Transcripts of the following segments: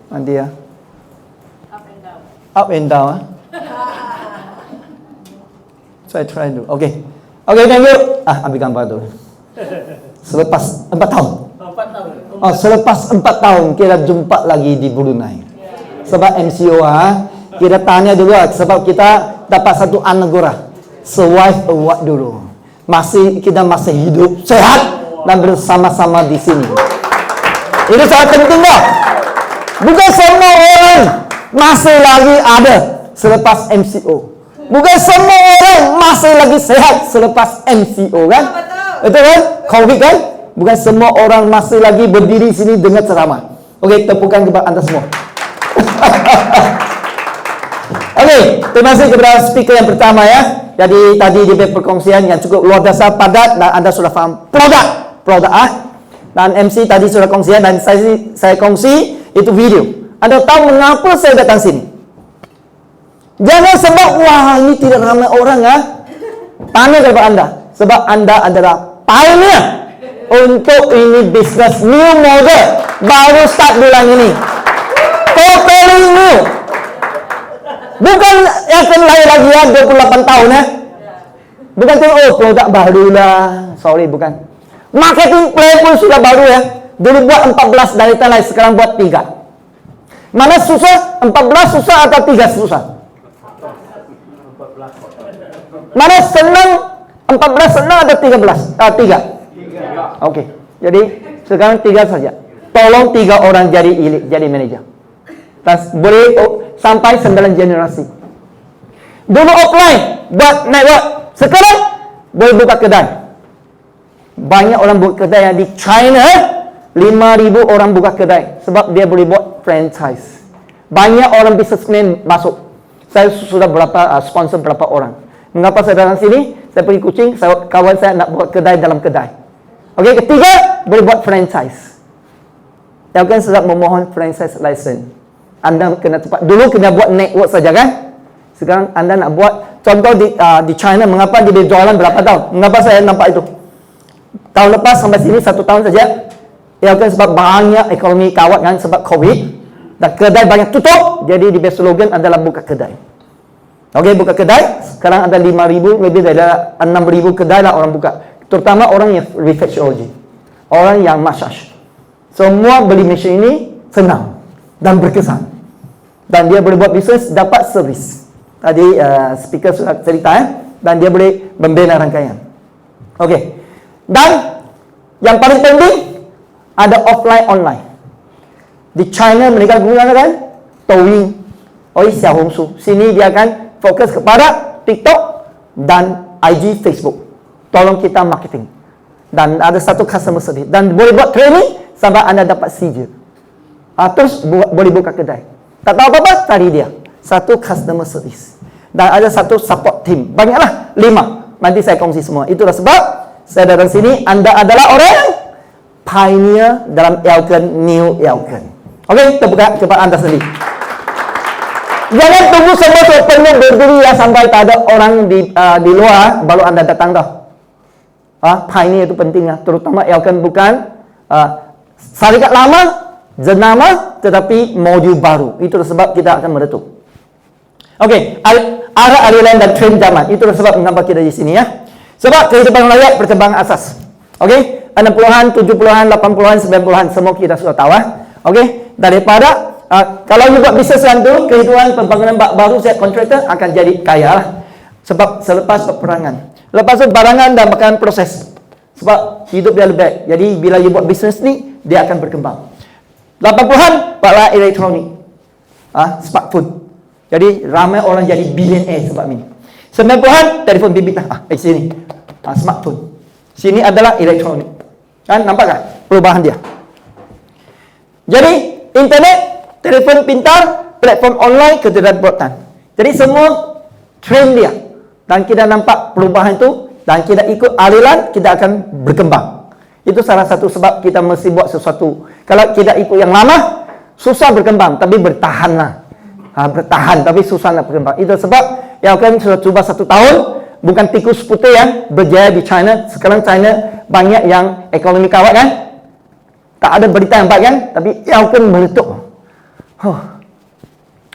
Nanti ya. Up and down. Up and down. Try dulu. Oke, thank you. Ambil gambar dulu. Selepas 4 tahun. 4 tahun. Selepas 4 tahun kita jumpa lagi di Brunei. Sebab MCO kita tanya dulu sebab kita dapat satu anugerah Survive Award dulu. Kita masih hidup sehat dan bersama-sama di sini. Itu sangat penting dah. Bukan semua orang masih lagi ada selepas MCO. Bukan semua orang masih lagi sehat selepas MCO kan? Betul kan? Covid kan? Bukan semua orang masih lagi berdiri sini dengar ceramah. Okey, tepukan kepada anda semua. Okey, terima kasih kepada speaker yang pertama ya. Jadi tadi dia perkongsian yang cukup luar biasa padat dan anda sudah faham produk dan MC tadi sudah kongsian dan saya kongsi itu video. Anda tahu mengapa saya datang sini? Jangan sebab wah ini tidak ramai orang Tanya kepada anda. Sebab anda adalah pioneer untuk ini bisnes new model baru start bulan ini. Totally new. Bukan yang akan lahir lagi 28 tahun Bukan tu produk baru lah. Sorry bukan. Marketing plan pun sudah baru Dulu buat 14 dari tanah, sekarang buat 3. Mana susah? 14 susah atau 3 susah? Mana senang? 14 senang atau 13? 3. Okey. Jadi sekarang 3 saja. Tolong 3 orang jadi manager. Boleh sampai 9 generasi. Dulu offline buat network. Sekarang boleh buka kedai. Banyak orang buka kedai di China. 5,000 orang buka kedai sebab dia boleh buat franchise. Banyak orang businessman masuk. Saya sudah sponsor berapa orang. Mengapa saya datang sini? Saya pergi Kuching, kawan saya nak buat kedai dalam kedai. Okey, ketiga boleh buat franchise. Yang kan sedang memohon franchise license. Anda kena tepat. Dulu kena buat network saja kan? Sekarang anda nak buat contoh di China. Mengapa dia jualan berapa tahun? Mengapa saya nampak itu? Tahun lepas sampai sini 1 tahun saja. Ya kan sebab banyak ekonomi kawat kan sebab Covid dan kedai banyak tutup. Jadi di slogan adalah buka kedai. Okey, buka kedai. Sekarang ada 5,000 lebih dari 6,000 kedai lah orang buka. Terutama orang yang reflexology, orang yang massage. Semua beli mesin ini senang dan berkesan. Dan dia boleh buat bisnes, dapat servis. Tadi speaker sudah cerita dan dia boleh membina rangkaian. Okey. Dan yang paling penting ada offline online. Di China mereka gunakan Douyin, Xiaohongshu. Sini dia akan fokus kepada TikTok dan IG, Facebook. Tolong kita marketing. Dan ada satu customer service. Dan boleh buat training sampai anda dapat CJ. Terus boleh buka kedai. Tak tahu apa-apa, cari dia. Satu customer service. Dan ada satu support team. Banyaklah, 5. Nanti saya kongsi semua. Itulah sebab saya datang sini. Anda adalah orang yang pioneer dalam Elken, New Elken. Okey, tepukan kepada anda sendiri. Jangan tunggu semua penuh berdiri sampai tak ada orang di luar baru anda datang dah. Pioneer itu penting terutama Elken bukan syarikat lama, jenama tetapi modul baru. Itulah sebab kita akan meletup. Okey, arah aliran dan trend zaman. Itulah sebab mengapa kita di sini Sebab kehidupan rakyat perkembangan asas. Okey, 60-an, 70-an, 80-an, 90-an semua kita sudah tahu Okey, daripada kalau you buat bisnes tu, kehidupan pembangunan baru set kontraktor akan jadi kaya lah. Sebab selepas peperangan. Lepas tu barangan dan makanan proses. Sebab hidup dia lebih baik. Jadi bila you buat bisnes ni, dia akan berkembang. 80-an, paklah elektronik. Smartphone. Jadi ramai orang jadi billionaire sebab ini. 90-an, telefon bimbit sini. Smartphone. Sini adalah elektronik. Kan nampak tak perubahan dia? Jadi internet, telefon pintar, platform online, keterangan buatan. Jadi semua trend dia. Dan kita nampak perubahan itu dan kita ikut aliran, kita akan berkembang. Itu salah satu sebab kita mesti buat sesuatu. Kalau kita ikut yang lama, susah berkembang, tapi bertahanlah. Bertahan, tapi susah nak berkembang. Itu sebab yang akan sudah cuba 1 tahun, bukan tikus putih yang berjaya di China. Sekarang China banyak yang ekonomi kawat kan? Tak ada berita yang baik kan? Tapi yang akan meletup.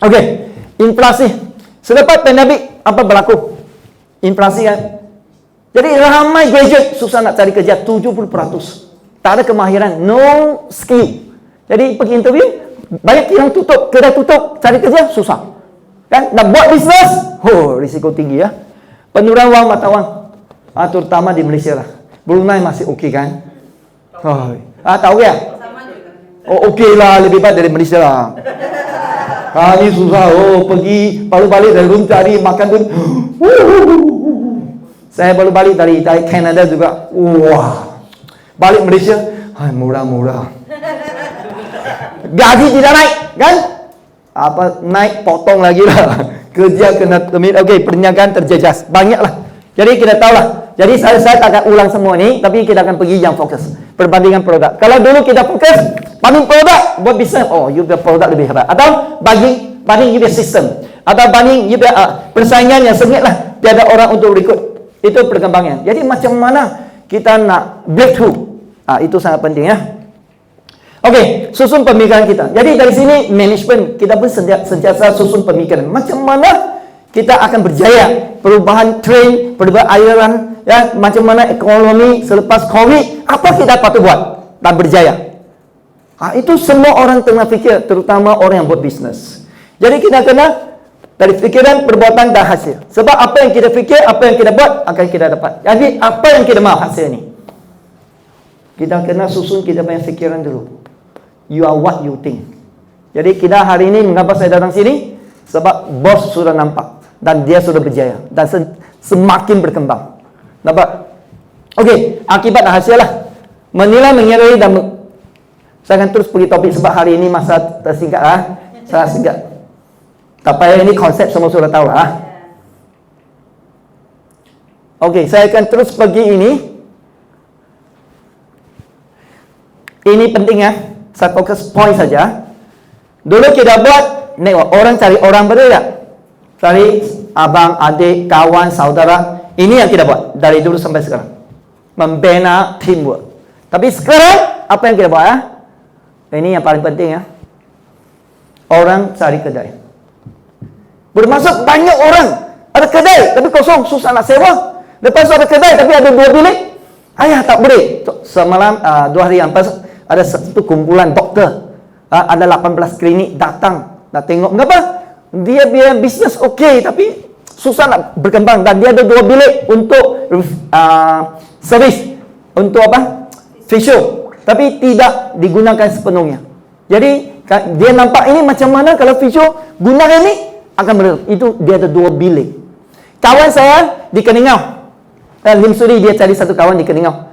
Okey, inflasi. Selepas pandemik apa berlaku? Inflasi kan. Jadi ramai graduate susah nak cari kerja, 70%. Tak ada kemahiran, no skill. Jadi pergi interview, banyak yang tutup, kedai tutup, cari kerja susah. Kan? Nak buat bisnes, risiko tinggi ya. Penurunan wang mata wang, terutama di Malaysia lah. Brunei masih okey kan? Tahu ya? Oh okey lah, lebih baik dari Malaysia lah. Kami susah, pergi baru balik dari room cari makan pun. Saya baru balik dari Canada juga. Wah, balik Malaysia, murah-murah. Gaji tidak naik, kan? Apa naik potong lagi lah. Kerja kena termin. Okey, perniagaan terjejas. Banyaklah. Jadi kita tahulah. Jadi saya tak akan ulang semua ni, tapi kita akan pergi yang fokus. Perbandingan produk. Kalau dulu kita fokus banding produk, buat bisnes, you punya produk lebih hebat. Atau banding you punya sistem. Atau banding you punya persaingan yang sengit lah. Tiada orang untuk ikut. Itu perkembangan. Jadi macam mana kita nak breakthrough? Itu sangat penting ya. Okey, susun pemikiran kita. Jadi dari sini management kita pun sentiasa susun pemikiran. Macam mana kita akan berjaya? Perubahan trend, perubahan aliran, ya, macam mana ekonomi selepas Covid, apa kita patut buat dan berjaya? Itu semua orang tengah fikir, terutama orang yang buat bisnes. Jadi kita kena dari fikiran, perbuatan dan hasil. Sebab apa yang kita fikir, apa yang kita buat akan kita dapat. Jadi apa yang kita mahu hasil ni? Kita kena susun kita punya fikiran dulu. You are what you think. Jadi kita hari ini mengapa saya datang sini? Sebab bos sudah nampak dan dia sudah berjaya dan semakin berkembang. Nampak? Okey, akibat dan hasil lah. Menilai, mengirai dan saya akan terus pergi topik sebab hari ini masa tersingkat lah. Saya singkat. Tapi ini konsep semua sudah tahu lah. Okey, saya akan terus pergi ini. Ini penting ya. Saya fokus point saja. Dulu kita buat network. Orang cari orang, betul tak? Cari abang, adik, kawan, saudara. Ini yang kita buat dari dulu sampai sekarang. Membina teamwork. Tapi sekarang apa yang kita buat ya? Ini yang paling penting ya. Orang cari kedai. Bermaksud banyak orang ada kedai tapi kosong, susah nak sewa. Lepas tu ada kedai tapi ada 2 bilik. Ayah tak boleh. Semalam 2 hari yang lepas ada satu kumpulan doktor, ada 18 klinik datang nak tengok. Mengapa? Dia biar bisnes okey tapi susah nak berkembang dan dia ada 2 bilik untuk servis, untuk apa? Facial, tapi tidak digunakan sepenuhnya. Jadi dia nampak ini macam mana kalau facial gunakan ini akan benar. Itu dia ada 2 bilik. Kawan saya di Keningau, Lim Suri, dia cari satu kawan di Keningau.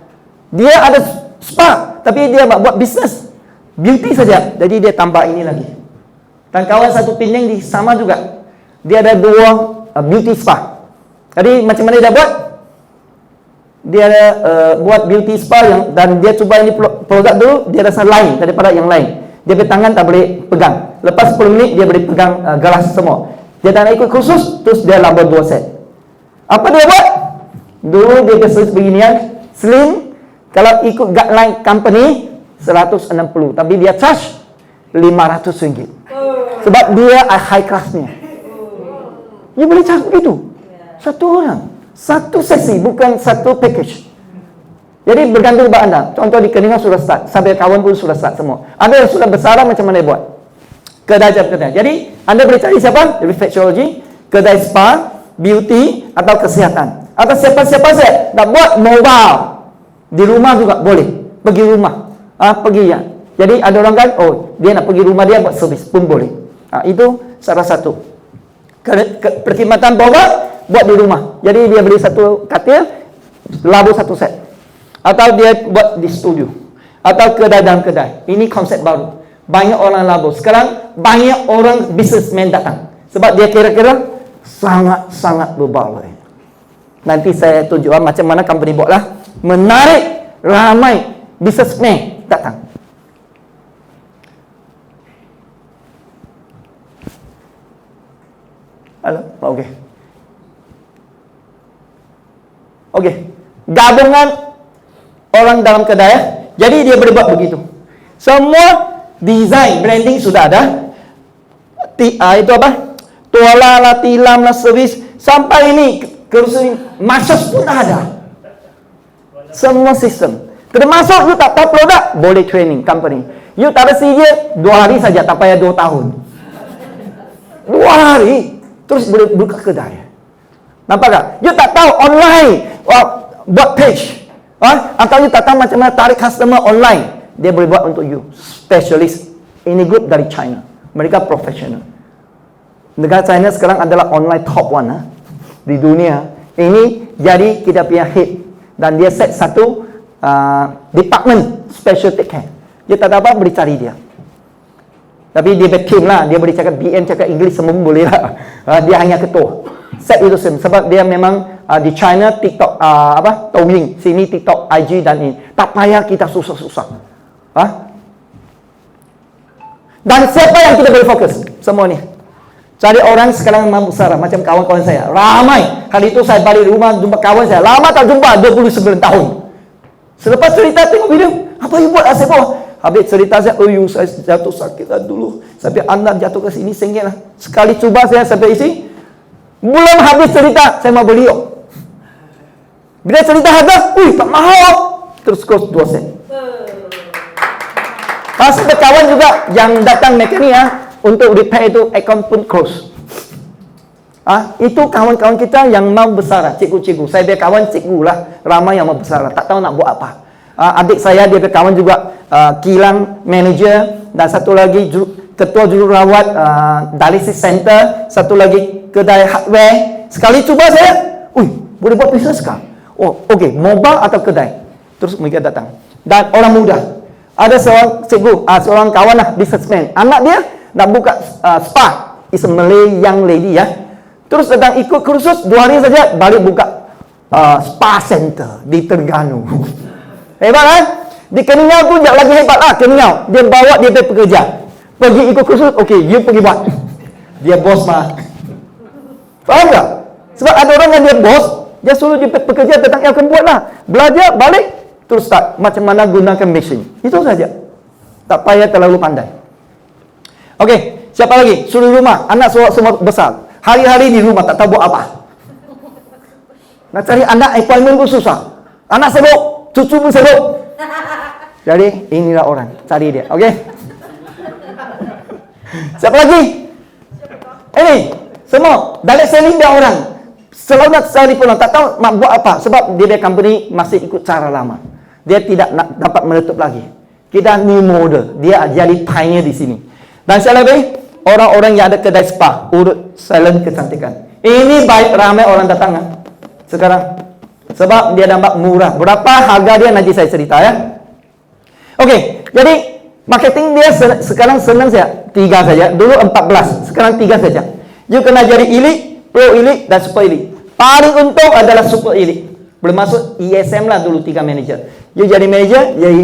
Dia ada spa, tapi dia buat bisnes beauty saja. Jadi dia tambah ini lagi. Dan kawan satu Penang di sama juga. Dia ada 2 beauty spa. Jadi macam mana dia buat? Dia ada buat beauty spa yang, dan dia cuba ini produk dulu, dia rasa lain daripada yang lain. Dia punya tangan tak boleh pegang. Lepas 10 minit dia boleh pegang gelas semua. Dia tak nak ikut kursus, terus dia labur 2 set. Apa dia buat? Dulu dia kesulis beginian, slim. Kalau ikut guideline company 160, tapi dia charge 500 ringgit. Sebab dia high classnya. Dia boleh charge begitu. Satu orang, satu sesi, bukan satu package. Jadi bergantung kepada anda. Contoh di Keningau sudah start, sampai kawan pun sudah start semua. Ada yang sudah besar, macam mana dia buat? Kedai. Jadi anda boleh cari siapa? Reflexology, kedai spa, beauty atau kesihatan. Atau siapa-siapa saja nak buat mobile di rumah juga boleh. Pergi rumah, pergi ya. Jadi ada orang kan, dia nak pergi rumah dia buat servis pun boleh. Itu salah satu. Perkhidmatan bawah buat di rumah. Jadi dia beli satu katil, labur satu set. Atau dia buat di studio. Atau kedai dan kedai. Ini konsep baru. Banyak orang labur. Sekarang banyak orang businessman datang. Sebab dia kira-kira sangat-sangat berbaloi. Nanti saya tunjuk macam mana company buatlah. Menarik ramai businessman datang. Halo, okey. Okey. Gabungan orang dalam kedai. Jadi dia boleh buat begitu. Semua design branding sudah ada. Itu apa? Tuala lah, tilam lah, servis. Sampai ini, kursus masuk pun ada. Semua sistem. Termasuk you tak tahu produk, boleh training company. You tak ada CJ, 2 hari saja, tak payah 2 tahun. 2 hari, terus boleh buka kedai. Nampak tak? You tak tahu online, buat page. Atau you tak tahu macam mana tarik customer online. Dia boleh buat untuk you. Specialist. Ini group dari China. Mereka profesional. Negara China sekarang adalah online top 1 di dunia. Ini jadi kita punya head. Dan dia set satu department special take care. Dia tak ada apa, boleh cari dia. Tapi dia tim lah. Dia boleh cakap BN, cakap English, semua boleh lah. Dia hanya ketua. Set itu sebab dia memang di China TikTok Douyin, sini TikTok, IG dan ini. Tak payah kita susah-susah. Dan siapa yang kita boleh fokus? Semua ni. Cari orang sekarang mampu besar, macam kawan-kawan saya. Ramai. Hari itu saya balik rumah jumpa kawan saya. Lama tak jumpa, 29 tahun. Selepas cerita tengok video, apa you buat asyik bawah? Habis cerita saya, saya jatuh sakit lah dulu. Sampai anak jatuh ke sini, sengit lah. Sekali cuba saya sampai isi. Belum habis cerita, saya mau beli. Bila cerita harga, tak mahal. Terus kos 2 sen. Masih ada kawan juga yang datang mekanik untuk repair itu, account pun close. Itu kawan-kawan kita yang mau besar, cikgu-cikgu. Saya dia kawan cikgu lah, ramai yang mau besar, tak tahu nak buat apa. Adik saya dia kawan juga kilang manager, dan satu lagi ketua jururawat dialysis center, satu lagi kedai hardware. Sekali cuba saya, boleh buat bisnes kah? Okey, mobile atau kedai? Terus mereka datang. Dan orang muda. Ada seorang cikgu, seorang kawan lah, businessman. Anak dia nak buka spa. Is a Malay young lady Terus datang ikut kursus 2 hari saja, balik buka spa center di Terengganu. Hebat Di Keningau tu lagi hebat lah, Keningau. Dia bawa dia pekerja. Pergi ikut kursus, okey, you pergi buat. Dia bos mah. Faham tak? Sebab ada orang yang dia bos, dia suruh dia pekerja, datang akan buat lah. Belajar, balik, terus start. Macam mana gunakan mesin. Itu saja. Tak payah terlalu pandai. Okey, siapa lagi? Suruh rumah, anak semua besar. Hari-hari di rumah, tak tahu buat apa. Nak cari anak appointment pun susah. Anak seruk, cucu pun seruk. Jadi, inilah orang. Cari dia, okey? Siapa lagi? Ini, semua. Dalek selling dia orang. Selalu nak cari pulang, tak tahu nak buat apa. Sebab dia company masih ikut cara lama. Dia tidak dapat meletup lagi. Kita new model. Dia jadi pioneer di sini. Dan saya lebih, orang-orang yang ada kedai spa, urut salon kecantikan. Ini baik ramai orang datang sekarang. Sebab dia dapat murah. Berapa harga dia nanti saya cerita Okey, jadi marketing dia sekarang senang saja. 3 saja. Dulu 14, sekarang 3 saja. You kena jadi elite, pro elite dan super elite. Paling untung adalah super elite. Belum masuk ESM lah dulu 3 manager. You jadi manager, jadi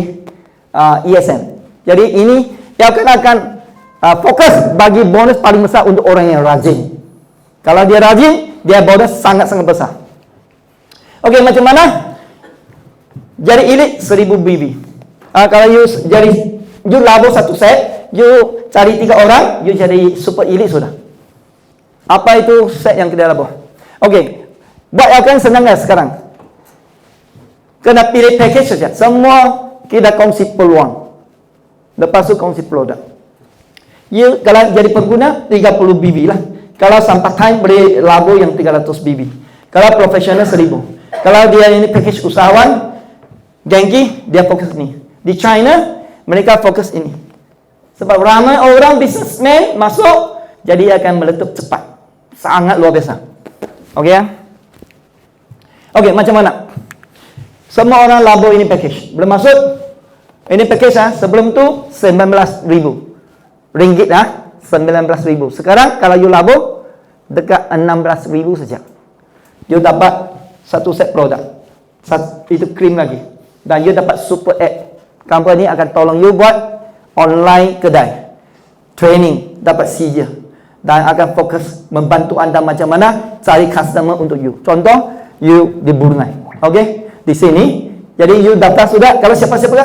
ESM. Jadi ini yang akan fokus bagi bonus paling besar untuk orang yang rajin. Kalau dia rajin, dia bonus sangat-sangat besar. Okey, macam mana? Jadi elite 1000 BB. Kalau you jadi you labo satu set, you cari 3 orang, you jadi super elite sudah. Apa itu set yang kita labo? Okey, buat akan senang sekarang. Kena pilih package saja. Semua kita kongsi peluang. Lepas tu kongsi produk. You kalau jadi pengguna 30 BB lah. Kalau sampai time beri labo yang 300 BB. Kalau profesional 1000. Kalau dia ini package usahawan, Genki dia fokus ni. Di China mereka fokus ini. Sebab ramai orang businessman masuk, jadi akan meletup cepat. Sangat luar biasa. Okey Okey, macam mana? Semua orang labo ini package. Belum masuk, ini package sebelum tu 19,000 ringgit 19,000. Sekarang kalau you labo dekat 16,000 saja. You dapat satu set produk. Itu krim lagi. Dan you dapat super app. Company akan tolong you buat online kedai. Training, dapat CJ. Dan akan fokus membantu anda macam mana cari customer untuk you. Contoh, you di Brunei. Okey? Di sini Jadi you daftar sudah. Kalau siapa-siapa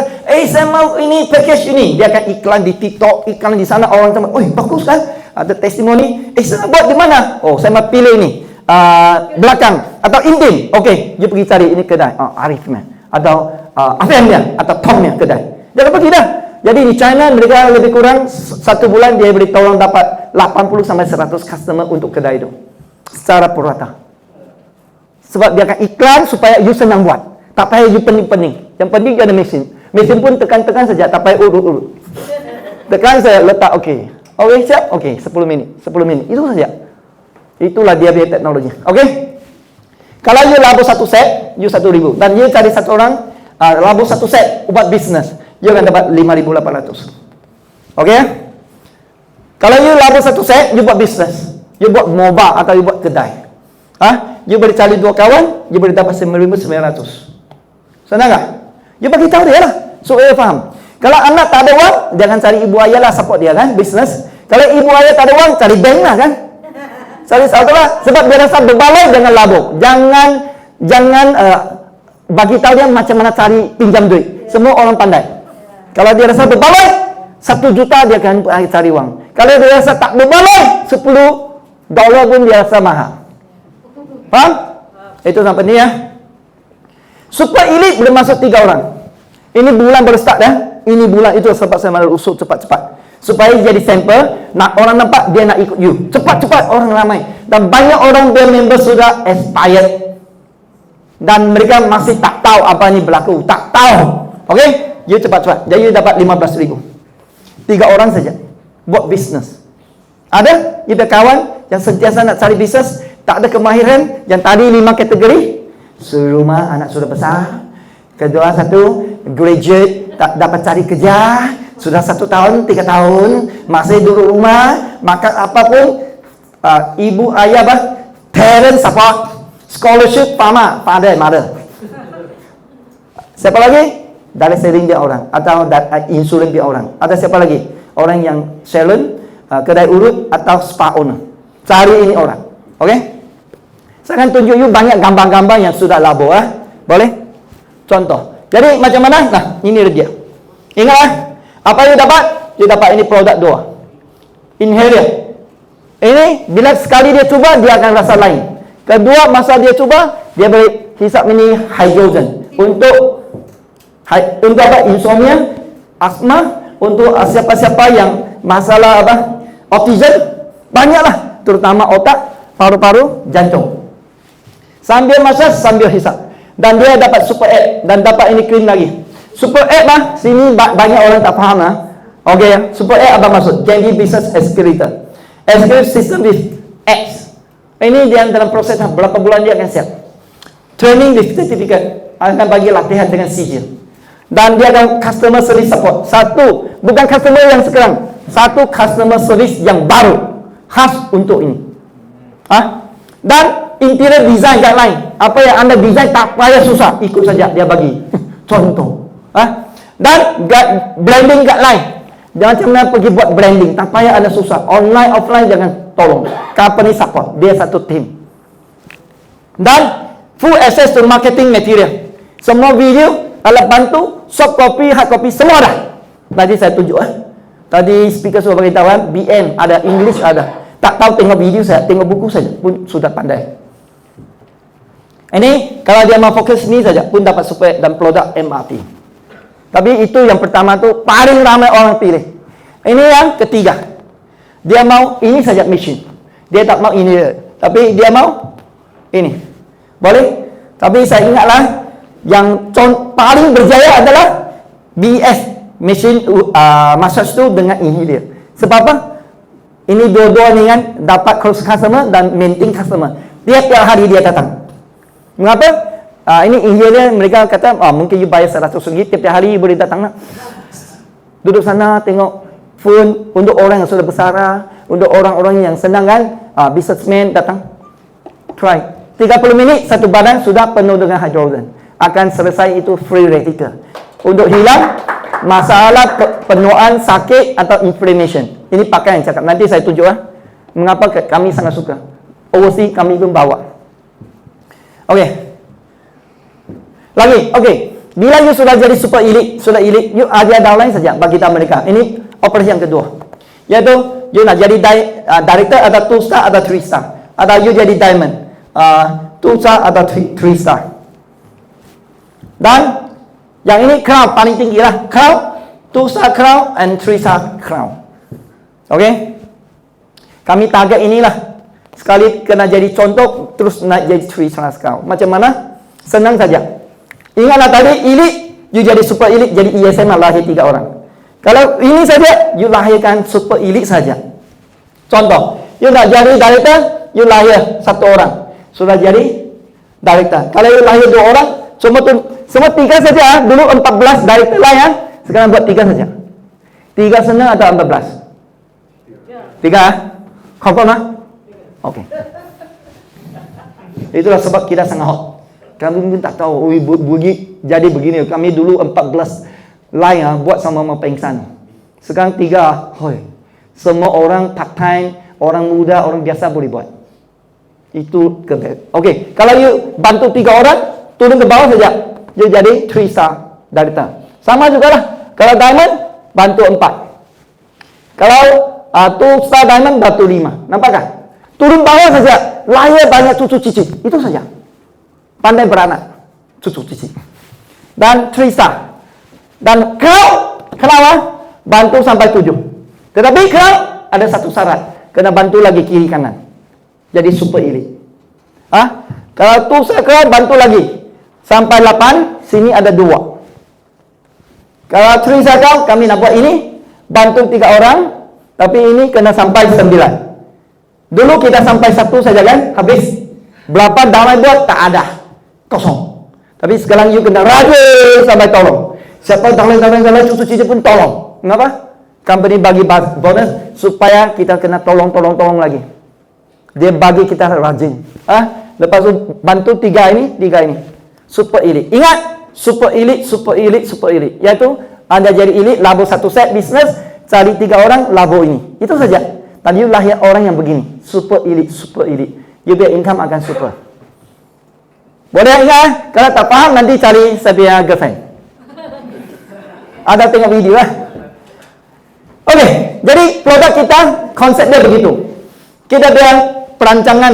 saya mau ini package ini, dia akan iklan di TikTok, iklan di sana, orang sama, bagus kan? Ada testimoni. Saya buat di mana? Oh, saya mau pilih ini. Belakang atau Intim. Okey, you pergi cari ini kedai. Arif man. Atau Afamnya atau Tomnya kedai. Jangan pergi dah. Jadi di China mereka lebih kurang 1 bulan dia boleh tolong dapat 80 sampai 100 customer untuk kedai itu. Secara purata. Sebab dia akan iklan supaya you senang buat. Tak payah you pening-pening. Yang penting ada mesin. Mesin pun tekan-tekan saja, tak payah urut-urut. Tekan saya letak okey. Okey, siap? Okey, 10 minit. 10 minit. Itu saja. Itulah dia punya teknologi. Okey? Kalau you labur 1 set, you 1,000. Dan you cari 1 orang, labur 1 set buat bisnes, you akan dapat 5,800. Okey? Kalau you labur 1 set, you buat bisnes. You buat mobile atau you buat kedai. You boleh cari 2 kawan, you boleh dapat 9,900. Senang tak? You bagi tahu dia lah. So, dia faham. Kalau anak tak ada wang, jangan cari ibu ayah lah support dia kan, bisnes. Kalau ibu ayah tak ada wang, cari bank lah kan. Cari satu lah. Sebab dia rasa berbaloi dengan labur. Jangan bagi tahu dia macam mana cari pinjam duit. Semua orang pandai. Kalau dia rasa berbaloi, 1 juta dia akan cari wang. Kalau dia rasa tak berbaloi, $10 pun dia rasa mahal. Faham? Itu sampai ni ya. Super elite boleh masuk 3 orang. Ini bulan baru start dah. Ini bulan itu sebab saya malah usut cepat-cepat. Supaya jadi sampel, nak orang nampak dia nak ikut you. Cepat-cepat orang ramai. Dan banyak orang dia member sudah expired. Dan mereka masih tak tahu apa ni berlaku. Tak tahu. Okey? You cepat-cepat. Jadi you dapat 15,000. 3 orang saja. Buat bisnes. Ada? You ada kawan yang sentiasa nak cari bisnes, tak ada kemahiran, yang tadi 5 kategori. Serumah anak sudah besar. Kedua, 1 graduate, tak dapat cari kerja, sudah 1 tahun, 3 tahun, masih duduk rumah, makan apapun, ibu ayah parent support, scholarship, father, mother. Siapa lagi? Dari saving dia orang, atau insurans dia orang. Ada siapa lagi? Orang yang salon, kedai urut, atau spa owner. Cari ini orang. Okey? Saya akan tunjuk you banyak gambar-gambar yang sudah labur. Boleh? Contoh. Jadi macam mana? Nah, ini dia. Ingat apa you dapat? You dapat ini produk 2. Inhaler. Ini bila sekali dia cuba, dia akan rasa lain. Kedua, masa dia cuba, dia boleh hisap ini hydrogen. Untuk apa? Insomnia, asma, untuk siapa-siapa yang masalah autism, banyaklah, terutama otak, paru-paru, jantung. Sambil masak, sambil hisap. Dan dia dapat super app. Dan dapat ini krim lagi. Super app sini banyak orang tak faham Okey, super app apa maksud? Jadi business accelerator. Accelerator system with apps. Ini dia dalam proses berapa bulan dia akan siap. Training with certificate. Akan bagi latihan dengan sijil. Dan dia akan customer service support. 1, bukan customer yang sekarang. 1 customer service yang baru. Khas untuk ini. Dan interior design guideline. Apa yang anda design tak payah susah, ikut saja dia bagi. Contoh. Dan branding guideline. Jangan macam mana pergi buat branding, tak payah anda susah. Online, offline jangan tolong. Company support. Dia 1 team. Dan full access to marketing material. Semua video, alat bantu, soft copy, hard copy, semua ada. Tadi saya tunjuk Tadi speaker sudah beritahu BM ada, English ada. Tak tahu tengok video saya, tengok buku saja pun sudah pandai. Ini kalau dia mau fokus ni saja pun dapat super dan produk MRT. Tapi itu yang pertama tu paling ramai orang pilih. Ini yang ketiga. Dia mau ini saja mission. Dia tak mau ini, tapi dia mau ini. Boleh? Tapi saya ingatlah yang paling berjaya adalah BS machine massage tu dengan inhaler. Sebab apa? Ini dua-dua ni kan dapat close customer dan maintain customer. Tiap hari dia datang. Mengapa? Ini inhaler mereka kata mungkin you bayar RM100 tiap hari you boleh datang nak. Duduk sana tengok phone untuk orang yang sudah besar, untuk orang-orang yang senang kan, businessman datang. Try 30 minit satu badan sudah penuh dengan hydrogen. Akan selesai itu free radical. Untuk hilang masalah penuaan sakit atau inflammation. Ini pakai yang cakap. Nanti saya tunjuk mengapa kami sangat suka. Overseas kami pun bawa. Okey. Lagi, okey. bila you sudah jadi super elite, you ajar downline saja bagi kita mereka. Ini operasi yang kedua. Yaitu, you nak jadi director, ada 2 star, ada 3 star. Ada you jadi diamond, 2 star, ada 3 star. Dan, yang ini crown paling tinggi lah. Crown, 2 star crown and 3 star crown. Okay? Kami target inilah. Sekali kena jadi contoh, terus naik jadi 3 star crown. Macam mana? Senang saja. Ingatlah tadi, elite, you jadi super elite, jadi ESM lahir 3 orang. Kalau ini saja, you lahirkan super elite saja. Contoh, you nak jadi director, you lahir 1 orang. Sudah jadi director. Kalau you lahir 2 orang, semua 3 saja. Dulu 14 director lah ya. Sekarang buat 3 saja. 3 senang atau 14? 3? Confirm lah? Okey. Itulah sebab kita sangat hot. Kami mungkin tak tahu, jadi begini. Kami dulu 14 lain buat sama pengsan. Sekarang 3, hoi. Semua orang part time, orang muda, orang biasa boleh buat. Itu kebet. Okey, kalau you bantu 3 orang, turun ke bawah saja, you jadi 3 star director. Sama jugalah. Kalau diamond, bantu 4. Kalau 2 star diamond, bantu 5. Nampak kan? Turun bawah saja, lahir banyak cucu cicit. Itu saja. Pandai beranak, cucu cicit. Dan 3 star. Dan crown, bantu sampai 7. Tetapi crown ada 1 syarat, kena bantu lagi kiri kanan. Jadi super elite. Kalau 2 star crown, bantu lagi sampai 8, sini ada 2. Kalau 3 star crown, kami nak buat ini, bantu 3 orang, tapi ini kena sampai 9. Dulu kita sampai 1 saja kan, habis. Berapa damai buat, tak ada. Kosong. Tapi sekarang you kena rajin sampai tolong. Siapa tolong cucu cicit pun tolong. Kenapa? Company bagi bonus supaya kita kena tolong lagi. Dia bagi kita rajin. Lepas tu bantu 3 ini. Super elite. Ingat, super elite. Iaitu anda jadi elite, labo 1 set bisnes, cari 3 orang, labo ini. Itu saja. Tadi you lahir orang yang begini. Super elite. You punya income akan super. Boleh ingat? Kalau tak faham, nanti cari saya punya girlfriend. Ada tengok video lah. Okey, jadi produk kita, konsep dia begitu. Kita ada perancangan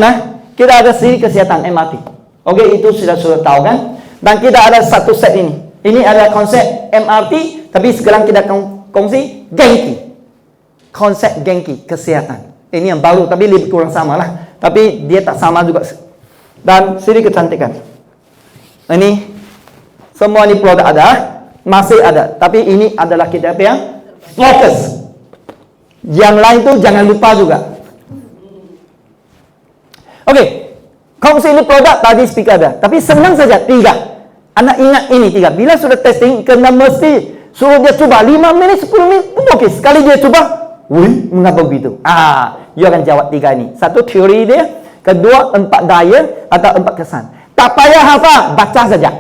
kita ada siri kesihatan MRT. Okey, itu sudah tahu kan? Dan kita ada 1 set ini. Ini adalah konsep MRT, tapi sekarang kita kongsi Genki. Konsep Genki, kesihatan. Ini yang baru, tapi lebih kurang sama lah. Tapi dia tak sama juga. Dan siri kecantikan. Ini semua ini produk ada, masih ada. Tapi ini adalah kita yang fokus. Yang lain tu jangan lupa juga. Okey, kongsi ini produk tadi speaker ada. Tapi senang saja 3. Anak ingat ini 3. Bila sudah testing, kena mesti suruh dia cuba 5 minit, 10 minit pun okey. Sekali dia cuba, mengapa begitu? You akan jawab 3 ini. 1 teori dia. Kedua, 4 daya atau 4 kesan. Tak payah hafal, baca saja.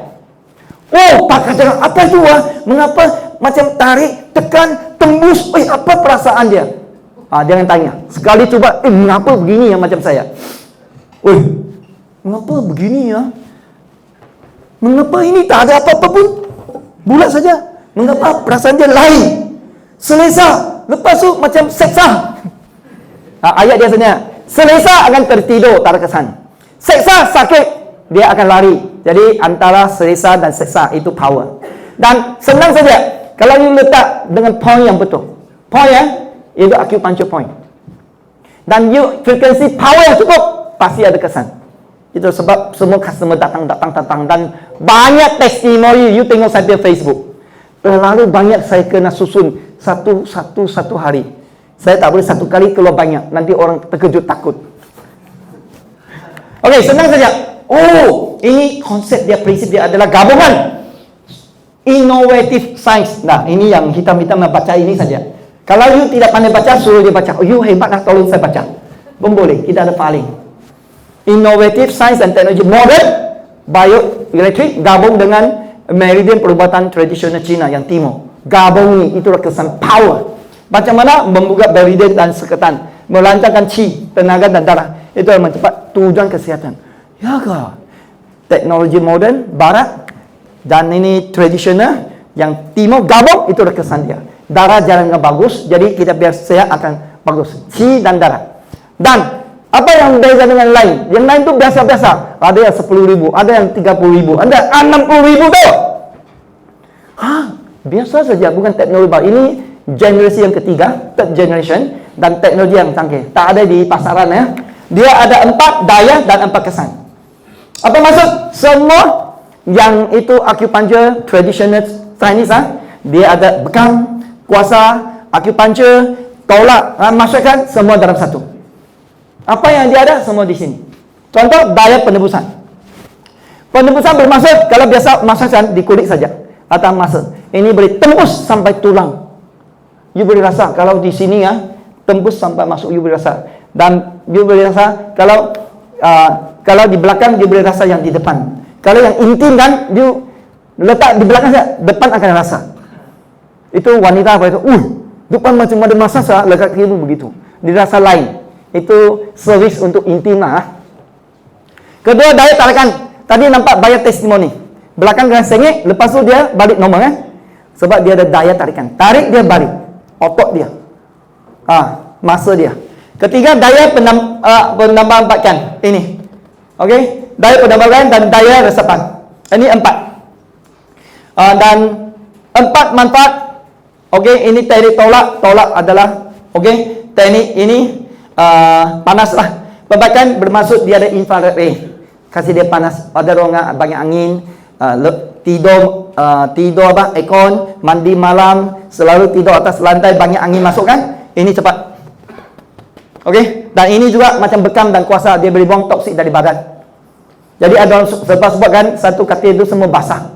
Pakar jangan apa itu? Mengapa macam tarik, tekan, tembus? Apa perasaan dia? Jangan tanya. Sekali cuba, mengapa begini ya macam saya? Mengapa begini ya? Mengapa ini tak ada apa-apa pun? Bulat saja. Mengapa perasaan dia lain? Selesa. Lepas tu macam seksa. Ayat dia sebenarnya. Selesa akan tertidur, tak ada kesan. Seksa, sakit, dia akan lari. Jadi antara selesa dan seksa itu power. Dan senang saja kalau you letak dengan point yang betul. Point itu acupuncture point. Dan you frekuensi power yang cukup, pasti ada kesan. Itu sebab semua customer datang dan banyak testimoni. You tengok saya Facebook. Terlalu banyak saya kena susun satu hari. Saya tak boleh 1 kali keluar banyak. Nanti orang terkejut, takut. Okey, senang saja. Ini konsep dia, prinsip dia adalah gabungan innovative science. Nah, ini yang hitam-hitam baca ini saja. Kalau you tidak pandai baca, suruh dia baca. You hebat lah, tolong saya baca. Boleh, kita ada filing. Innovative science and technology modern bioelectric gabung dengan meridian perubatan tradisional Cina yang timur. Gabung ini, itulah kesan power. Macam mana membuka meridian dan sekatan, melancarkan qi, tenaga dan darah. Itu yang mencapai tujuan kesihatan. Ya ke? Teknologi moden barat Dan ini tradisional. Yang timur gabung itu adalah kesan dia. Darah jalannya bagus, jadi kita biar sehat akan bagus. Qi dan darah. Dan apa yang beza dengan lain? Yang lain itu biasa-biasa. Ada yang 10.000, ada yang 30.000, ada 60.000 tuh. Biasa saja, bukan teknologi baru. Ini generasi yang ketiga, third generation, dan teknologi yang canggih. Tak ada di pasaran ya. Dia ada 4 daya dan 4 kesan. Apa maksud? Semua yang itu acupuncture traditional Chinese dia ada bekam, kuasa, acupuncture, tolak, masukkan semua dalam satu. Apa yang dia ada semua di sini. Contoh daya penebusan. Penebusan bermaksud kalau biasa masukkan di kulit saja atau masa. Ini boleh tembus sampai tulang. You boleh rasa kalau di sini tembus sampai masuk, you boleh rasa. Dan you boleh rasa kalau di belakang you boleh rasa yang di depan. Kalau yang intim kan you letak di belakang saja, depan akan rasa. Itu wanita apa itu? Depan macam ada massage, lekat kiri begitu. Dirasa lain. Itu servis untuk intim lah. Kedua, daya tarikan. Tadi nampak bayar testimoni. Belakang kena sengit, lepas tu dia balik normal kan? Sebab dia ada daya tarikan. Tarik dia balik. Otot dia. Masa dia. Ketiga, daya penambahkan. Ini. Okey? Daya penambahkan dan daya resapan. Ini 4. Dan 4 manfaat. Okey, ini teknik tolak. Tolak adalah okey, teknik ini panas lah. Pembakaran bermaksud dia ada infrared ray. Kasih dia panas. Ada ruangan banyak angin, tidur aircon, mandi malam, selalu tidur atas lantai banyak angin masuk kan? Ini cepat. Okey, dan ini juga macam bekam dan kuasa, dia boleh buang toksik dari badan. Jadi ada sebab kan satu katil itu semua basah.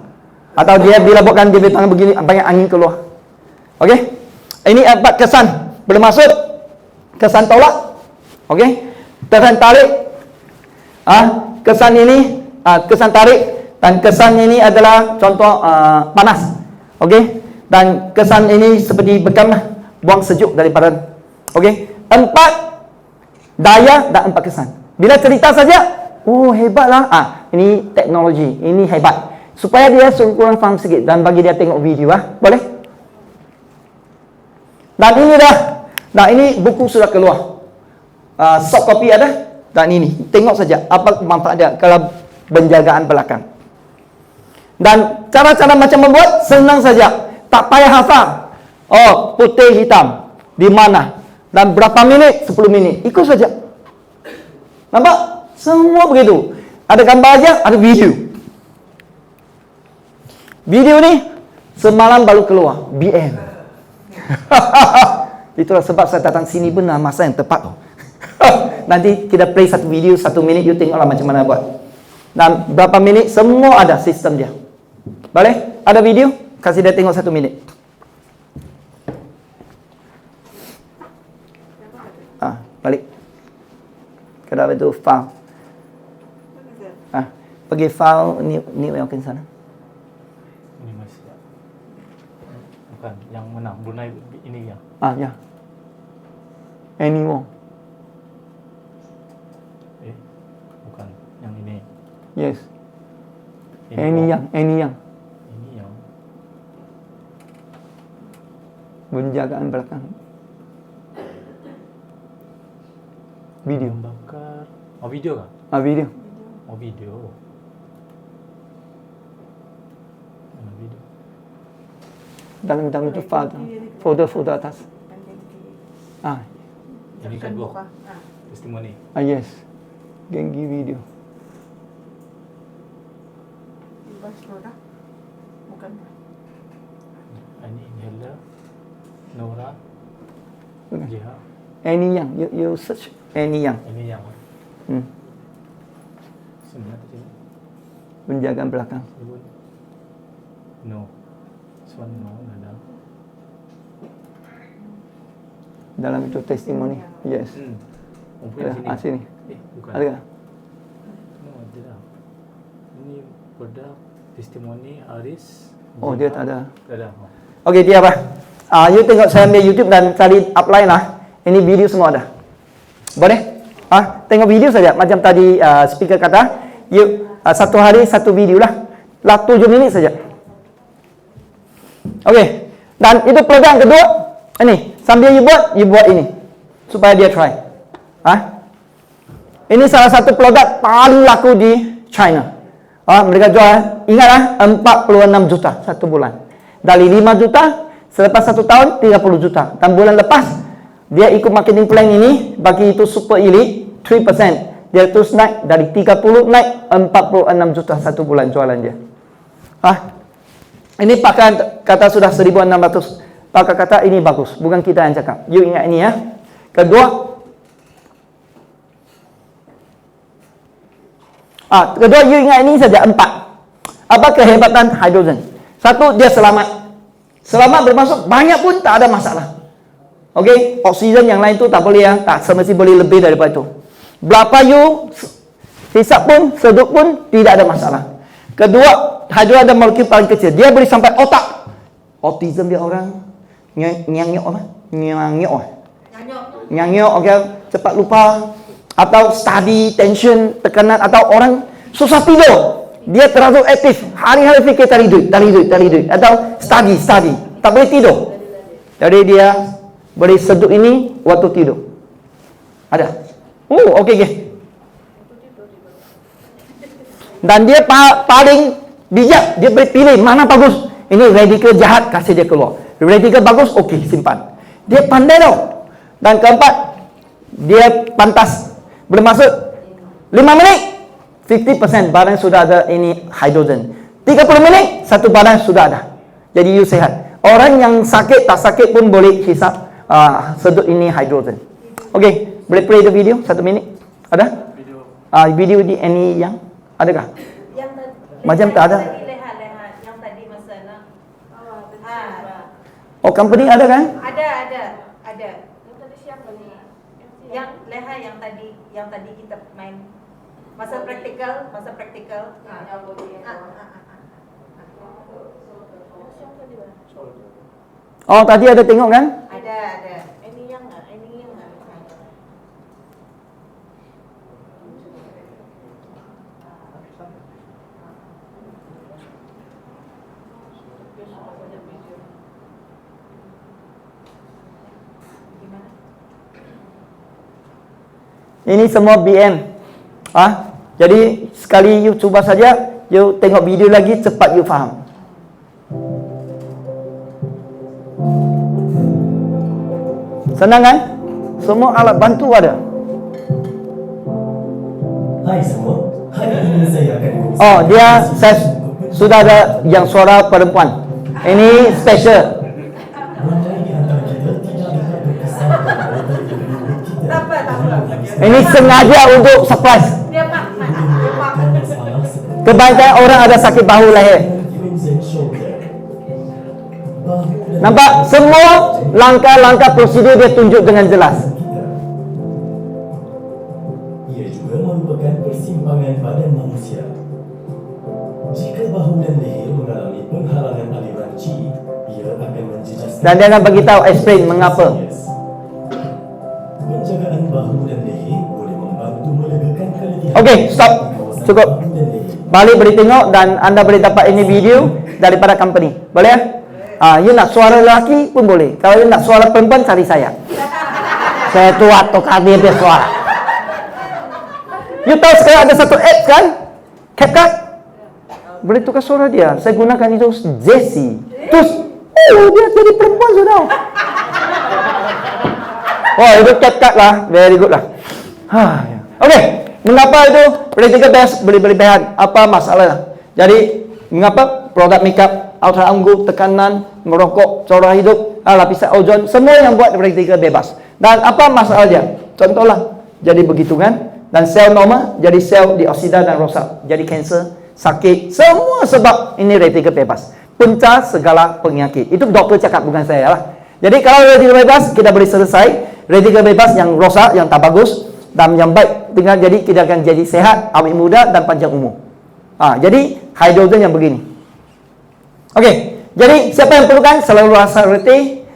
Atau dia bila buatkan dia tangan begini banyak angin keluar. Okey? Ini 4 kesan. Bermaksud kesan tolak. Okey? Kesan tarik. Kesan ini kesan tarik dan kesan ini adalah contoh panas. Okey? Dan kesan ini seperti bekam lah, buang sejuk dari badan. Okey? 4 daya dan 4 kesan. Bila cerita saja, hebatlah. Ini teknologi, ini hebat. Supaya dia kurang faham sikit dan bagi dia tengok video boleh? Dan ini dah. Nah, ini buku sudah keluar. Soft copy ada. Dan ini, tengok saja apa manfaatnya kalau penjagaan belakang. Dan cara-cara macam membuat senang saja. Tak payah hafal. Putih hitam di mana dan berapa minit? 10 minit. Ikut saja. Nampak? Semua begitu. Ada gambar aja, ada video. Video ni semalam baru keluar. BM. Itulah sebab saya datang sini benar masa yang tepat. Nanti kita play satu video 1 minit, you tengoklah macam mana buat. Dan berapa minit, semua ada sistem dia. Boleh? Ada video? Kasih dia tengok 1 minit. Balik. Kenapa itu file? Pergi file ni yang ke sana. Ini masih. Bukan, yang mana? Brunei ini ya. Ya. Anymore. Bukan, yang ini. Yes. Any yang. Ini yang. Penjagaan belakang. Video. Bakar. Video kah? Video. Video. Video. Dalam itu folder atas. Ini kan dua. Testimoni. Yes. Gengi video. Bukan. Ini inhaler. Nora. Jiha. Any yang. You search any yang. Ini yang. Sebenarnya sini. Penjagaan belakang. No. Swan no, ada. Dalam itu testimoni. Yes. Ada sini. Bukan. Ada. No, tidak. Ini produk testimoni Aris. Dia tak ada. Tak ada. Okey, dia apa? You tengok saya ambil YouTube dan cari upline lah. Ini video semua ada. Boleh? Tengok video saja. Macam tadi speaker kata, you 1 hari 1 video lah. lah 7 minit saja. Okey. Dan itu program kedua. Ini, sambil you buat ini. Supaya dia try. Ini salah satu produk paling laku di China. Mereka jual, ingatlah, 46 juta satu bulan. Dari 5 juta, selepas 1 tahun, 30 juta. Dan bulan lepas, dia ikut marketing plan ini, bagi itu super elite, 3%. Dia terus naik, dari 30 naik 46 juta satu bulan jualan dia. Ini pakai kata sudah 1600. Pakai kata ini bagus, bukan kita yang cakap. You ingat ini ya. Kedua, you ingat ini saja 4. Apa kehebatan hidrogen? Satu, dia selamat. Selamat bermaksud banyak pun tak ada masalah. Okey, oksigen yang lain tu tak boleh ya, tak semesti boleh lebih daripada itu. Berapa you hisap pun, sedut pun tidak ada masalah. Kedua, hidrogen ada molekul paling kecil. Dia boleh sampai otak. Autism dia orang nyanyok apa? Nyanyok, okey, cepat lupa atau study tension, tekanan atau orang susah tidur. Dia terlalu aktif, hari-hari fikir cari duit atau study, tak boleh tidur. Jadi dia boleh sedut ini waktu tidur. Ada. Okey. Dan dia paling bijak, dia boleh pilih mana bagus. Ini radikal jahat, kasih dia keluar. Radikal bagus, okey, simpan. Dia pandai tau. Dan keempat, dia pantas. Bermaksud 5 menit 50% badan sudah ada ini hidrogen. 30 menit satu badan sudah ada. Jadi you sehat. Orang yang sakit tak sakit pun boleh hisap sedut ini hidrogen. Okey, boleh play the video 1 minit? Ada? Video di any yang adakah? Yang tadi. Macam tak ada. Leha yang tadi masa nak. Oh, company ada kan? Ada. Yang tadi siapa ni? Yang leha yang tadi kita main masa praktikal. Oh, tadi ada tengok kan? Ada. Ini yang. Ini semua BM. Jadi sekali you cuba saja, you tengok video lagi cepat you faham. Senang kan? Semua alat bantu ada. Hai semua, hari ini saya akan kongsi. Saya sudah ada yang suara perempuan. Ini special. Ramai di antara kita tidak dapat berkesan pada dari mulut kita. Tak apa. Ini sengaja untuk surprise. Dia mak. Masalah seperti Kebanyakan orang ada sakit bahu lahir. frozen shoulder. Bahu dan Nampak? Semua langkah-langkah prosedur dia tunjuk dengan jelas. kita. Ia juga merupakan persimpangan badan manusia. Jika bahu dan leher mengalami penghalangan aliran qi, ia akan menjejaskan. Dan dia akan beritahu explain mengapa. Penjagaan bahu dan leher boleh membantu melegakan keletihan. Okey, stop. di kawasan Cukup. bahu dan leher. Balik boleh tengok dan anda boleh dapat ini video daripada company. Boleh ya? You nak suara lelaki pun boleh. Kalau you nak suara perempuan, cari saya. Saya tuat tukar dia suara. You tahu sekarang ada satu apps kan? CapCut. Boleh tukar suara dia. Saya gunakan itu Jessie. Terus, dia jadi perempuan sudah. Wah, itu CapCut lah. Very good lah. Okey. Mengapa itu Radical Best boleh berlebihan? Apa masalah? Jadi, mengapa produk makeup, ultra anggur, tekanan, merokok, corak hidup, lapisan ozon, semua yang buat Radical bebas. Dan apa masalah dia? Contohlah, jadi begitu kan? Dan sel normal jadi sel dioksida dan rosak, jadi kanser, sakit, semua sebab ini Radical bebas. Punca segala penyakit. Itu doktor cakap, bukan saya lah. Jadi kalau Radical bebas, kita boleh selesai. Radical bebas yang rosak, yang tak bagus, dan yang baik dengan jadi kita akan jadi sehat, awet muda dan panjang umur. Jadi hidrogen yang begini. Okey, jadi siapa yang perlukan selalu rasa letih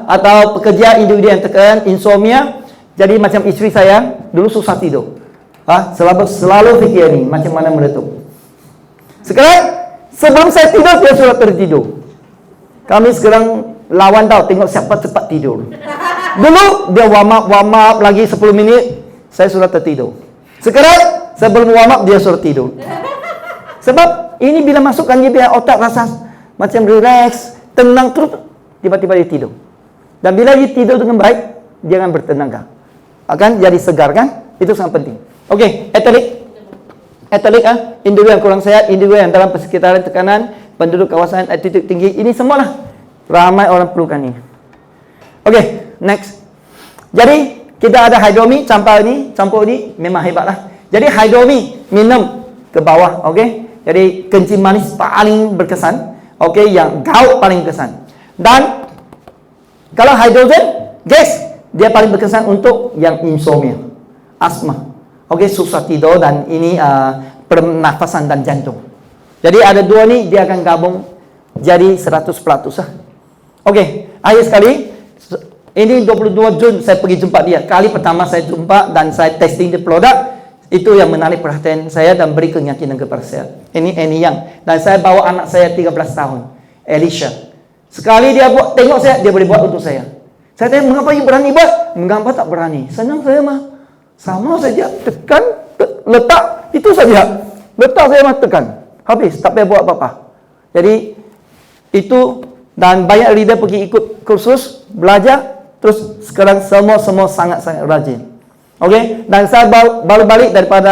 atau pekerja individu yang tekan insomnia, jadi macam isteri saya dulu susah tidur. Selalu fikir ni macam mana meletup. Sekarang Sebelum saya tidur, dia sudah tertidur. Kami sekarang lawan tau, tengok siapa cepat tidur. Dulu dia warm up lagi 10 minit, saya sudah tertidur. Sekarang sebelum warm up dia sudah tidur. Sebab ini bila masukkan dia punya otak rasa macam relax, tenang, terus tiba-tiba dia tidur. Dan bila dia tidur dengan baik, dia akan bertenaga. Akan jadi segar kan? Itu sangat penting. Okey, atlet individu yang kurang sehat, individu yang dalam persekitaran tekanan, penduduk kawasan altitude tinggi, ini semualah ramai orang perlukan ini. Okey, next. Jadi kita ada hydromi, campur ini memang hebatlah. Jadi hydromi minum ke bawah, okey. Jadi kencing manis paling berkesan, okey, yang gaut paling berkesan. Dan kalau hidrogen gas dia paling berkesan untuk yang insomnia, asma, okey, susah tidur dan ini pernafasan dan jantung. Jadi ada dua ni dia akan gabung jadi 100% lah. Okey, akhir sekali ini 22 Jun saya pergi jumpa dia. Kali pertama saya jumpa dan saya testing the produk. Itu yang menarik perhatian saya dan beri keyakinan kepada saya. Ini yang. Dan saya bawa anak saya 13 tahun, Alicia. Sekali dia buat, tengok saya, dia boleh buat untuk saya. Saya tanya, mengapa you berani buat? Mengapa tak berani? Senang saya mah. Sama saja, tekan, letak, itu saja. Letak saya mah tekan. Habis, tak payah buat apa-apa. Jadi, itu, dan banyak leader pergi ikut kursus, belajar, terus sekarang semua sangat-sangat rajin. Okey, dan saya baru balik daripada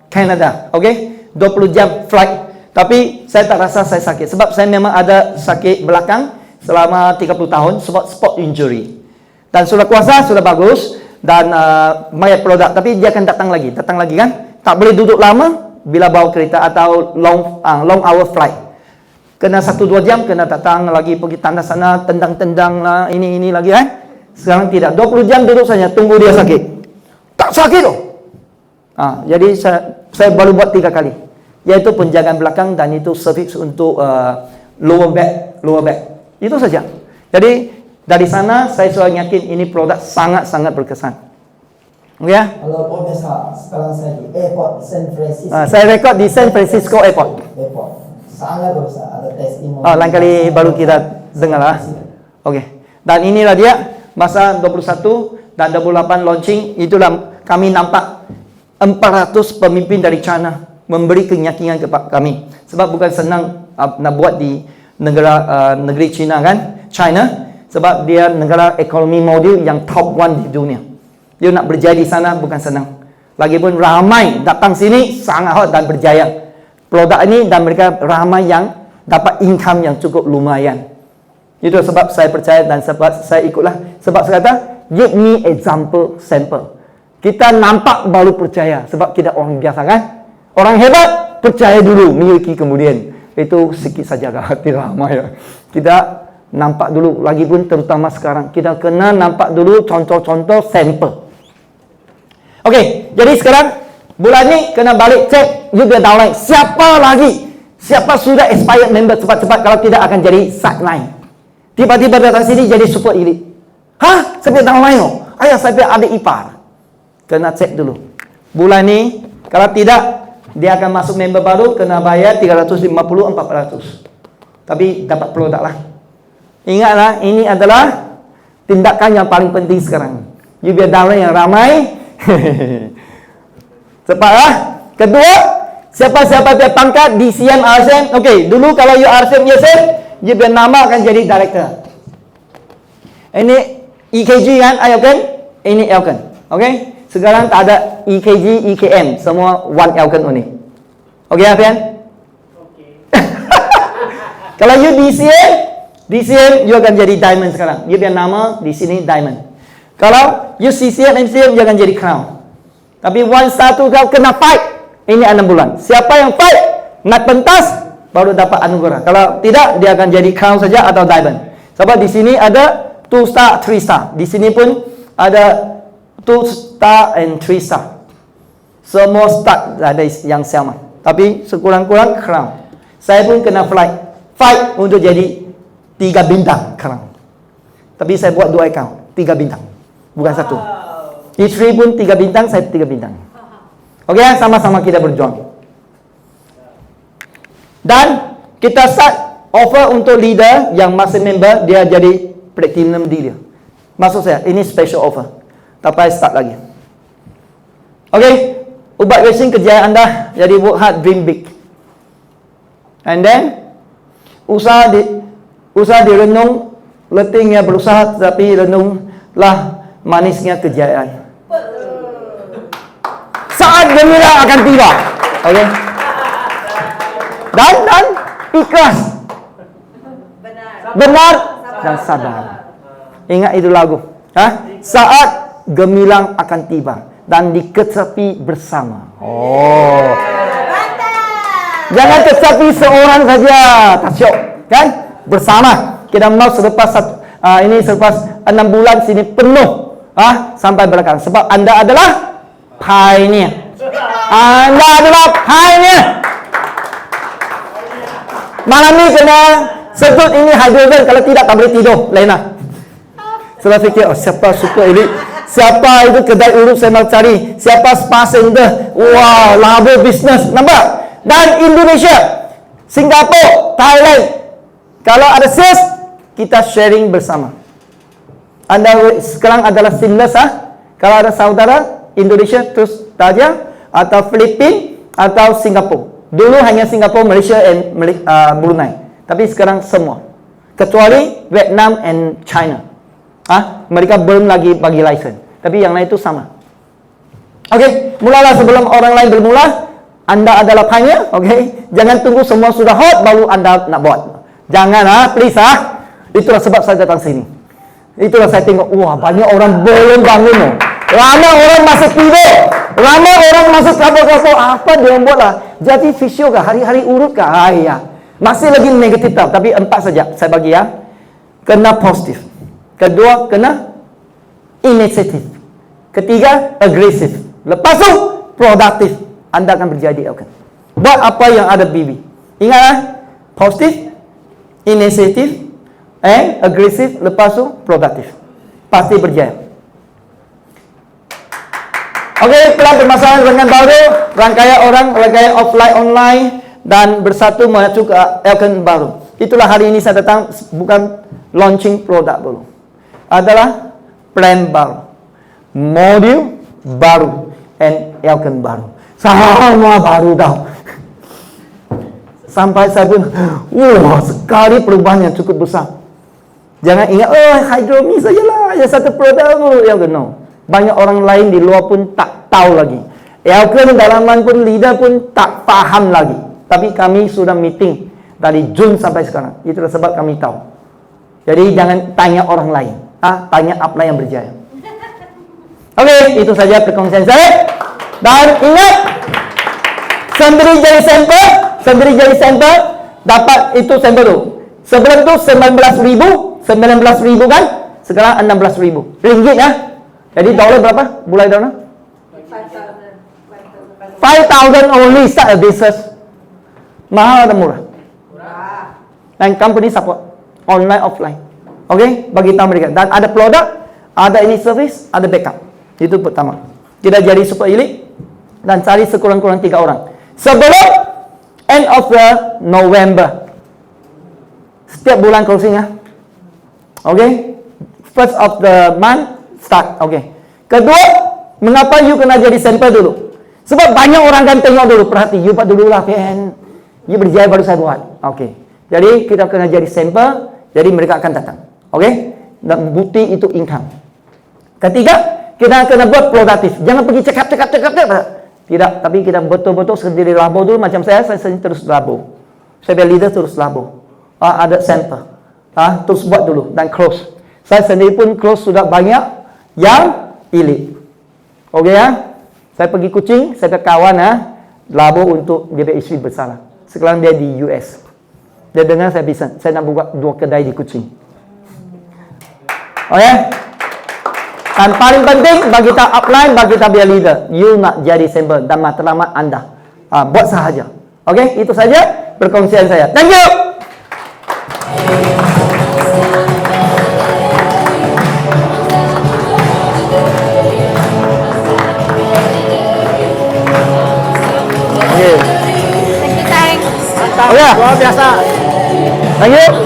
Canada. Okey, 20 jam flight. Tapi saya tak rasa saya sakit sebab saya memang ada sakit belakang selama 30 tahun sebab sport injury. Dan sudah kuasa, sudah bagus dan banyak produk, tapi dia akan datang lagi kan? Tak boleh duduk lama bila bawa kereta atau long hour flight. Kena 1-2 jam, kena datang lagi pergi tandas sana, tendang-tendang lah, ini lagi kan? Sekarang tidak, 20 jam duduk saja, tunggu dia sakit. Tak sakit loh. Jadi saya baru buat 3 kali. Yaitu penjagaan belakang dan itu service untuk lower back. Itu saja. Jadi dari sana saya sudah yakin ini produk sangat-sangat berkesan. Okey ya? Kalau pemirsa, sekarang saya di airport San Francisco. Saya rekod di San Francisco Airport. Sangat besar, ada testimoni. Lain kali baru kita dengar lah. Okey. Dan inilah dia masa 21 dan 28 launching, itulah kami nampak 400 pemimpin dari China memberi keyakinan kepada kami. Sebab bukan senang nak buat di negeri China kan, China, sebab dia negara ekonomi modul yang top 1 di dunia. Dia nak berjaya di sana bukan senang. Lagipun ramai datang sini sangat hot dan berjaya. Produk ini dan mereka ramai yang dapat income yang cukup lumayan. Itu sebab saya percaya dan sebab saya ikutlah. Sebab saya kata, give me example sample. Kita nampak baru percaya sebab kita orang biasa kan. Orang hebat percaya dulu, miliki kemudian. Itu sikit saja tidak ramai ya. Kita nampak dulu, lagipun terutama sekarang kita kena nampak dulu contoh-contoh sampel. Okey, jadi sekarang bulan ni kena balik cek juga downline. Siapa sudah expired member cepat-cepat, kalau tidak akan jadi sideline. Tiba-tiba datang sini jadi super elite. Saya downline loh. Ayah saya adik ipar. Kena cek dulu. Bulan ni kalau tidak dia akan masuk member baru, kena bayar 350-400. Tapi dapat produk lah. Ingatlah, ini adalah tindakan yang paling penting sekarang. You biar downline yang ramai. Cepatlah. Kedua, siapa-siapa dia pangkat DCM, RSM. Okey, dulu kalau you RSM, you biar nama akan jadi director. Ini EKG kan, Elkan? Ini Elkan. Okey? Sekarang tak ada EKG, EKM. Semua one Elkan only. Okey, Afian? Okey. Kalau you DCM, you akan jadi diamond sekarang. You biar nama di sini diamond. Kalau you CCM, MCM, you akan jadi crown. Tapi 1 star tu kau kena fight. Ini 6 bulan. Siapa yang fight, nak pentas, baru dapat anugerah. Kalau tidak, dia akan jadi crown saja atau diamond. Sebab di sini ada 2 star, 3 star. Di sini pun ada 2 star and 3 star. Semua start ada yang sama. Tapi sekurang-kurang crown. Saya pun kena fight untuk jadi 3 bintang crown. Tapi saya buat 2 account, 3 bintang. Bukan 1. Isteri pun 3 bintang, saya 3 bintang. Okey, sama-sama kita berjuang. Dan kita start offer untuk leader yang masih member, dia jadi platinum dealer. Maksud saya, ini special offer. Tapi start lagi. Okay, ubat racing kejayaan anda. Jadi work hard, dream big. And then usaha direnung, letihnya berusaha, tapi renunglah manisnya kejayaan. Saat gembira akan tiba. Okay. Dan ikhlas, benar dan sabar. Ingat itu lagu. Saat gemilang akan tiba dan dikecapi bersama. Oh. Jangan kecapi seorang saja, tak syok, kan? Bersama. Kita mau selepas selepas 6 bulan sini penuh, sampai belakang. Sebab anda adalah pioneer. Anda adalah pioneer. Malam ni kena sebut ini hydrogen, kalau tidak tak boleh tidur, Lena. Saya fikir, siapa super elite? Siapa itu kedai urut saya mau cari? Siapa spa center? Wah, labo bisnes. Nampak? Dan Indonesia, Singapura, Thailand. Kalau ada sales, kita sharing bersama. Anda sekarang adalah seamless, Kalau ada saudara Indonesia terus saja, atau Filipina atau Singapura. Dulu hanya Singapura, Malaysia dan Brunei. Tapi sekarang semua. Kecuali Vietnam and China. Mereka belum lagi bagi license. Tapi yang lain itu sama. Okey, mulalah sebelum orang lain bermula. Anda adalah pioneer, okey? Jangan tunggu semua sudah hot baru anda nak buat. Jangan, please, Itulah sebab saya datang sini. Itulah saya tengok, wah, banyak orang belum bangun. Lama orang masih tidur. Lama orang masih kabur-kabur. Apa dia buat lah? Jadi fisio kah? Hari-hari urut kah? Ya. Masih lagi negatif tau. Tapi 4 saja saya bagi ya. Kena positif. Kedua, kena inisiatif. Ketiga, agresif. Lepas tu, produktif. Anda akan berjaya. Buat apa yang ada BB. Ingatlah, positif, inisiatif, agresif. Lepas tu, produktif. Pasti berjaya. Okey, pelan permasalahan dengan baru, rangkaian orang, rangkaian offline, online, dan bersatu menuju ke Elkan baru. Itulah hari ini saya datang, bukan launching produk dulu. Adalah plan baru, modul baru, and Elkan baru. Sama baru tau. Sampai saya pun, wah, sekali perubahan yang cukup besar. Jangan ingat, hydromi sajalah, yang satu produk dulu, Elkan, no. Banyak orang lain di luar pun tak tahu lagi. Elkan dalaman pun, leader pun tak faham lagi. Tapi kami sudah meeting dari Jun sampai sekarang. Itulah sebab kami tahu. Jadi jangan tanya orang lain. Tanya apa yang berjaya. Okey, itu saja perkongsian saya. Dan ingat, sendiri jadi sampel, dapat itu sampel tu. Sebelum tu 19,000 kan? Sekarang 16,000 ringgit ya. Jadi dolar berapa? Mulai dolar? 5,000 only start a business. Mahal atau murah? Dan company support online offline. Okay, bagi tahu mereka. Dan ada produk, ada ini service, ada backup. Itu pertama. Kita jadi super elite dan cari sekurang-kurang 3 orang. Sebelum end of the November. Setiap bulan closing ya. Okay, first of the month start. Okay. Kedua, mengapa you kena jadi sampel dulu? Sebab banyak orang kan tengok dulu, perhati, you buat dulu lah, kan? You berjaya baru saya buat. Okay. Jadi kita kena jadi sampel, jadi mereka akan datang. Okay? Dan bukti itu income. Ketiga, kita kena buat produktif. Jangan pergi cekap. Tidak, tapi kita betul-betul sendiri labo dulu. Macam saya sendiri terus labo. Saya leader terus labo. Ada sampel. Terus buat dulu dan close. Saya sendiri pun close sudah banyak yang elite. Okay ya? Saya pergi Kuching, saya ke kawan labo untuk dia isteri bersalah. Sekarang dia di US. Dia dengar saya bisa, saya nak buat 2 kedai di Kuching. Okay? Dan paling penting bagi kita upline, bagi kita biar leader, you nak jadi sampel dan matlamat anda. Buat sahaja. Okay? Itu saja perkongsian saya. Thank you. ya. Luar biasa. Thank you.